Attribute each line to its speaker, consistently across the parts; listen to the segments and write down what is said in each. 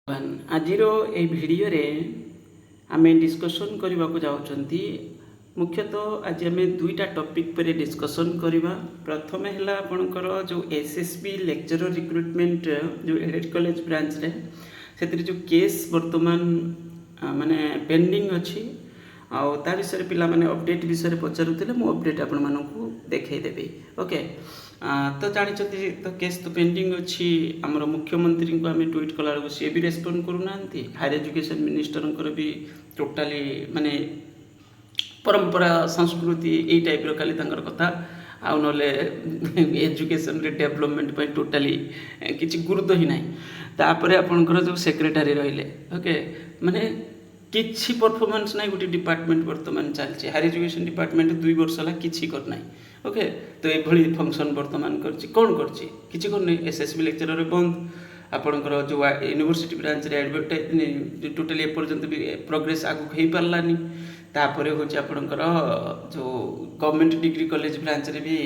Speaker 1: आजिर ए video रे आमे discussion करने को जाउछंती। मुख्यतः आज आम दुईटा टॉपिक पर डिस्कशन करवा। प्रथम है आपणकर जो एसएसबी लेक्चरर रिक्रुटमेंट जो एडेड कॉलेज ब्रांच रे से जो केस वर्तमान माने पेंडिंग अच्छी ता विषय पिला माने अपडेट विषय पचारुले मु अपडेट आपण मानकु देखै देबी। ओके तो जानी तो केस तो पेंडिंग अच्छी आमर मुख्यमंत्री को आम ट्वीट कला सी भी रेस्पॉन्ड करूना। हायर एजुकेशन मिनिस्टर भी टोटाली माने परंपरा संस्कृति यही टाइप खाली कथा आउ ना एजुकेशन रे डेवलपमेंट पर टोटाली किसी गुरुत्व ही ना। तापर आपणकर जो सेक्रेटरी रहिले ओके माने किसी परफॉर्मेंस ना गोटे डिपार्टमेंट वर्तमान चलती हायर एजुकेशन डिपार्टमेंट 2 वर्ष है किसी करना। ओके तो ये फंक्शन वर्तमान कौन कर एसएसबी लेक्चरर बंद आपणकर जो यूनिवर्सिटी ब्रांच रे एडवर्टाइज टोटाली एपर्यंत भी प्रोग्रेस आगु हो पारानी। तापर हूँ आपणकर जो गवर्नमेंट डिग्री कॉलेज ब्रांच रे भी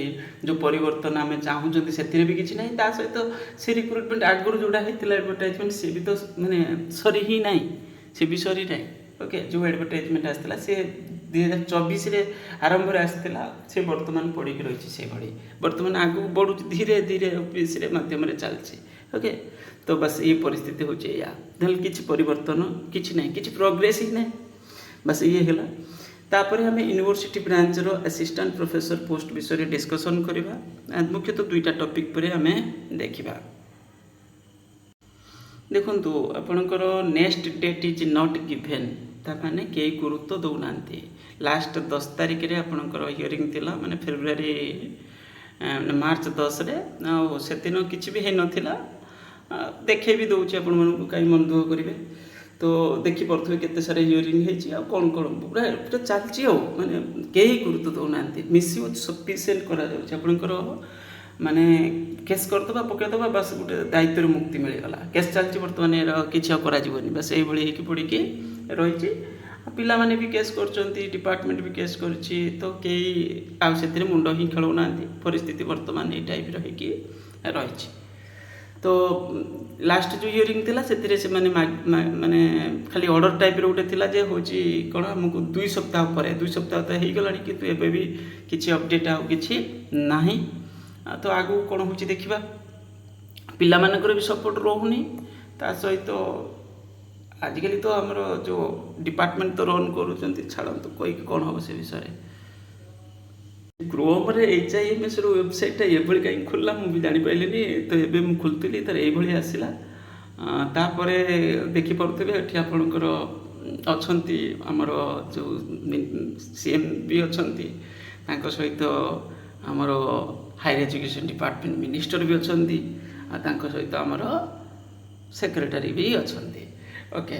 Speaker 1: जो परिवर्तन आम चाहूँ से भी किसी ना सहित से रिक्रुटमेंट आगुरी जोड़ा होता एडवर्टाइजमेंट सी भी तो माने सरी ही ना सी भी सरी ना। ओके जो एडवर्टाइजमेंट आसाला सी 2024 आरंभ आसाला से बर्तमान पड़ी रही से भाई बर्तमान आगू बढ़ू धीरे धीरे ऑफिस मध्यम चलती। ओके तो बस ये परिस्थिति हो किसी परिवर्तन किसी ना कि प्रोग्रेस ही ना बस ये है। तापर आम यूनिवर्सिटी ब्रांच रो असिस्टेंट प्रोफेसर पोस्ट विषय डिस्कसन करवा। मुख्यतः दुईटा टॉपिक पर आम देखा। देखु आपणकर next date is not given ताने कई गुरुत्व दौना। लास्ट 10 तारिख रे आपणकर हियरिंग थिला माने फेब्रुआरी मार्च 10 रे से दिन किसी भी है नथिला। देखे भी दौचे आपण मन कहीं मन दुख करेंगे तो देखी पड़े केते सारे हियरिंग होती कौन कौन पूरा पूरा चलती माने कई गुरुत्व दौना। मिसयूज सफिशिएंट कर माने केस करदे पकईदे बस गोटे दायित्व मुक्ति मिलगला। केस चलती बर्तमान किसी करा बस ये पड़ी रही पिला माने भी केस कर डिपार्टमेंट भी केस कर तो कई आउ मुंड ही खेलना। परिस्थिति बर्तमान ये टाइप रही तो लास्ट जो हियरिंग थिला से माने खाली ऑर्डर टाइप रोटे थिला जे होची कोन हमको 2 सप्ताह पर 2 सप्ताह तो हो गलानी किंतु एबे भी किसी अपडेट आउ किछि नाही। तो आगू कौन हो देखा पिला मानकर भी सपोर्ट रोनी ता सहित आजिकल तो आमर जो डिपार्टमेंट तो रन कर छाड़ तो कही कौन हम से विषय क्रोम रे HIMS वेबसाइट ये कहीं खोलला मुझे जापारे तो ये मुझे खोलती तर ये आसला। तापर देखिपे ये आपणकर अच्छा आमर जो CM भी अच्छा सहित आमर हायर एजुकेशन डिपार्टमेंट मिनिस्टर भी अच्छा सहित आमर सेक्रेटरी भी अच्छा। ओके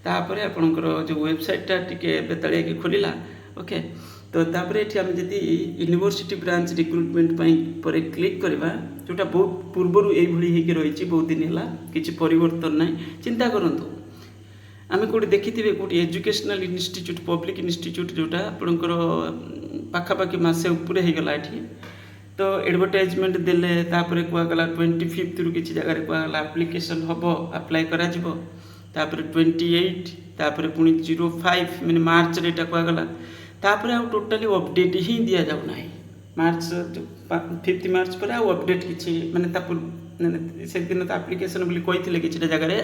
Speaker 1: तापर आपणकर जो वेबसाइटा टिके बेतालिया की खोलिला। ओके तो तापर ये आम जदि यूनिवर्सिटी ब्रांच रिक्रुटमेंट पर क्लिक करवा जोटा बहुत पूर्वर ये रही बहुत दिन है किसी परिवर्तन ना। चिंता करूँ आम कौटे देखी कौटे एजुकेशनल इंस्टीट्यूट पब्लिक इंस्टीट्यूट जोटा आपणकर पाखापाखि मसे उपरे हो गला तो एडवर्टाइजमेंट देले तापर कहगला 25 रु किसी जगह कहगला एप्लिकेशन हम अप्लाई करा जिवो तापर 28 तापर पुणी 05 मैंने मार्च रे कहगला तापर आ टोटाली अपडेट ही दि जाऊना। मार्च 5 मार्च पर अपडेट किसी माने से दिन तो एप्लिकेशन बोली कही किसी जगह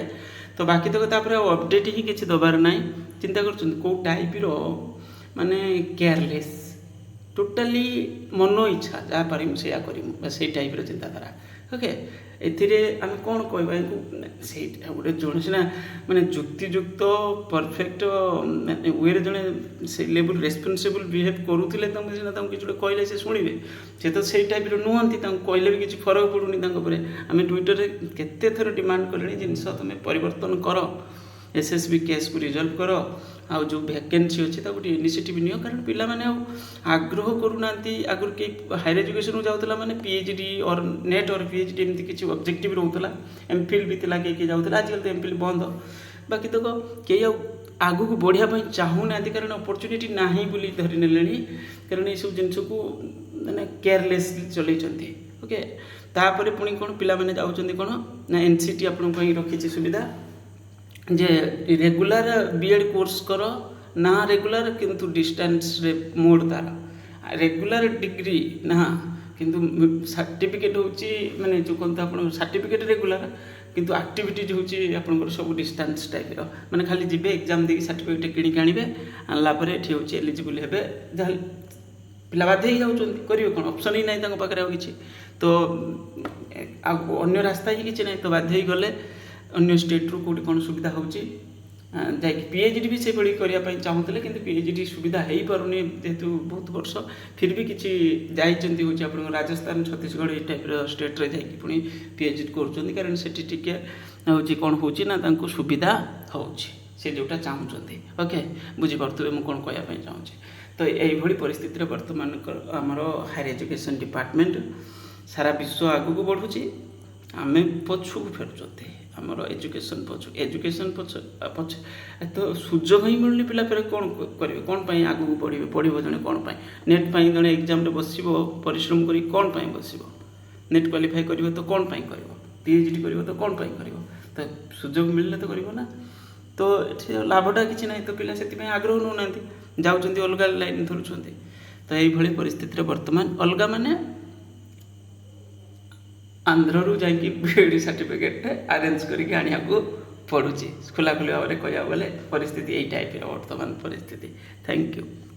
Speaker 1: तो बाकी तक तापर अपडेट ही किसी दबार ना। चिंता कर कौ टाइप माने केयरलेस टोटाली मन इच्छा जहाँ पारि से बस से टाइप चिंताधारा। ओके एथिरे आम कौन कहवा से गोटे जन सीना माने जुक्तियुक्त परफेक्ट वे जड़े से लेवल रेस्पन्सिबल बिहेव करुले सीना किसी गोटे कहले से शुणे से तो से टाइप नुहति कहले भी किसी फरक पड़ूनी आम ट्विटर केते थर डिमांड कले जिनस तुम परिवर्तन कर एसएसबी केस को रिजल्व कर आउ जो वैकेंसी अच्छी गोटे इनिशिएटिव नियो कारण पिला माने आग्रह करूना। आगुरी कई हायर एजुकेशन जाऊला माने PhD और नेट और PhD एमती किसी ऑब्जेक्टिव रोला MPhil भी थिला कई जाऊला आजकल तो MPhil बंद बाकी तो कई आगू को बढ़िया चाहूना कारण अपॉर्चुनिटी ना बोली धरी नेले कारण ये सब जिनस को मैंने केयरलेस चलते। ओके तापर पुणी कौन पिला माने जाउछन्ती कौन ना NCT आपण रखी सुविधा ଯେ ରେଗୁଲାର ବିଏଡ୍ କୋର୍ସ କର ନା ରେଗୁଲାର କିନ୍ତୁ ଡିଷ୍ଟାନ୍ସରେ ମୋଡ଼ ତାର ରେଗୁଲାର ଡିଗ୍ରୀ ନା କିନ୍ତୁ ସାର୍ଟିଫିକେଟ୍ ହେଉଛି ମାନେ ଯେଉଁ କୁହନ୍ତୁ ଆପଣଙ୍କ ସାର୍ଟିଫିକେଟ୍ ରେଗୁଲାର କିନ୍ତୁ ଆକ୍ଟିଭିଟିଜ୍ ହେଉଛି ଆପଣଙ୍କର ସବୁ ଡିଷ୍ଟାନ୍ସ ଟାଇପ୍ର ମାନେ ଖାଲି ଯିବେ ଏକ୍ଜାମ୍ ଦେଇକି ସାର୍ଟିଫିକେଟ୍ କିଣିକି ଆଣିବେ ଆଣିଲା ପରେ ଏଠି ହେଉଛି ଏଲିଜିବୁଲ୍ ହେବେ ଯାହା ପିଲା ବାଧ୍ୟ ହେଇଯାଉଛନ୍ତି କରିବେ କ'ଣ ଅପସନ୍ ହିଁ ନାହିଁ ତାଙ୍କ ପାଖରେ ଆଉ କିଛି ତ ଆଉ ଅନ୍ୟ ରାସ୍ତା ହିଁ କିଛି ନାହିଁ ତ ବାଧ୍ୟ ହେଇଗଲେ ଅନ୍ୟ ଷ୍ଟେଟ୍ରୁ କେଉଁଠି କ'ଣ ସୁବିଧା ହେଉଛି ଯାଇକି ପିଏଚ୍ଡି ବି ସେଭଳି କରିବା ପାଇଁ ଚାହୁଁଥିଲେ କିନ୍ତୁ ପିଏଚ୍ଡି ସୁବିଧା ହେଇପାରୁନି ଯେହେତୁ ବହୁତ ବର୍ଷ ଫିର୍ ବି କିଛି ଯାଇଛନ୍ତି ହେଉଛି ଆପଣଙ୍କ ରାଜସ୍ଥାନ ଛତିଶଗଡ଼ ଏଇ ଟାଇପ୍ର ଷ୍ଟେଟ୍ରେ ଯାଇକି ପୁଣି ପିଏଚ୍ଡି କରୁଛନ୍ତି କାରଣ ସେଠି ଟିକେ ହେଉଛି କ'ଣ ହେଉଛି ନା ତାଙ୍କୁ ସୁବିଧା ହେଉଛି ସେ ଯେଉଁଟା ଚାହୁଁଛନ୍ତି ଓକେ ବୁଝିପାରୁଥିବେ ମୁଁ କ'ଣ କହିବା ପାଇଁ ଚାହୁଁଛି ତ এইଭଳି ପରିସ୍ଥିତିରେ ବର୍ତ୍ତମାନ ଆମର ହାୟର ଏଜୁକେସନ୍ ଡିପାର୍ଟମେଣ୍ଟ ସାରା ବିଶ୍ୱ ଆଗକୁ ବଢ଼ୁଛି ଆମେ ପଛକୁ ଫେରୁଛନ୍ତି ଆମର ଏଜୁକେସନ୍ ପଛ ତ ସୁଯୋଗ ହିଁ ମିଳୁନି ପିଲା ଫେରେ କ'ଣ କରିବେ କ'ଣ ପାଇଁ ଆଗକୁ ପଢ଼ିବ ଜଣେ କ'ଣ ପାଇଁ ନେଟ୍ ପାଇଁ ଜଣେ ଏକ୍ଜାମ୍ରେ ବସିବ ପରିଶ୍ରମ କରି କ'ଣ ପାଇଁ ବସିବ ନେଟ୍ କ୍ୱାଲିଫାଏ କରିବ ତ କ'ଣ ପାଇଁ କରିବ ପିଏଚ୍ଡି କରିବ ତ କ'ଣ ପାଇଁ କରିବ ତ ସୁଯୋଗ ମିଳିଲେ ତ କରିବ ନା ତ ଏଠି ଲାଭଟା କିଛି ନାହିଁ ତ ପିଲା ସେଥିପାଇଁ ଆଗ୍ରହ ନେଉନାହାନ୍ତି ଯାଉଛନ୍ତି ଅଲଗା ଲାଇନ୍ ଧରୁଛନ୍ତି ତ এইଭଳି ପରିସ୍ଥିତିରେ ବର୍ତ୍ତମାନ ଅଲଗା ମାନେ ଆନ୍ଧ୍ରରୁ ଯାଇକି ବିଏଡ୍ ସାର୍ଟିଫିକେଟ୍ ଆରେଞ୍ଜ କରିକି ଆଣିବାକୁ ପଡ଼ୁଛି ଖୋଲାଖୋଲି ଭାବରେ କହିବାକୁ ଗଲେ ପରିସ୍ଥିତି ଏଇ ଟାଇପ୍ର ବର୍ତ୍ତମାନ ପରିସ୍ଥିତି ଥ୍ୟାଙ୍କ ୟୁ।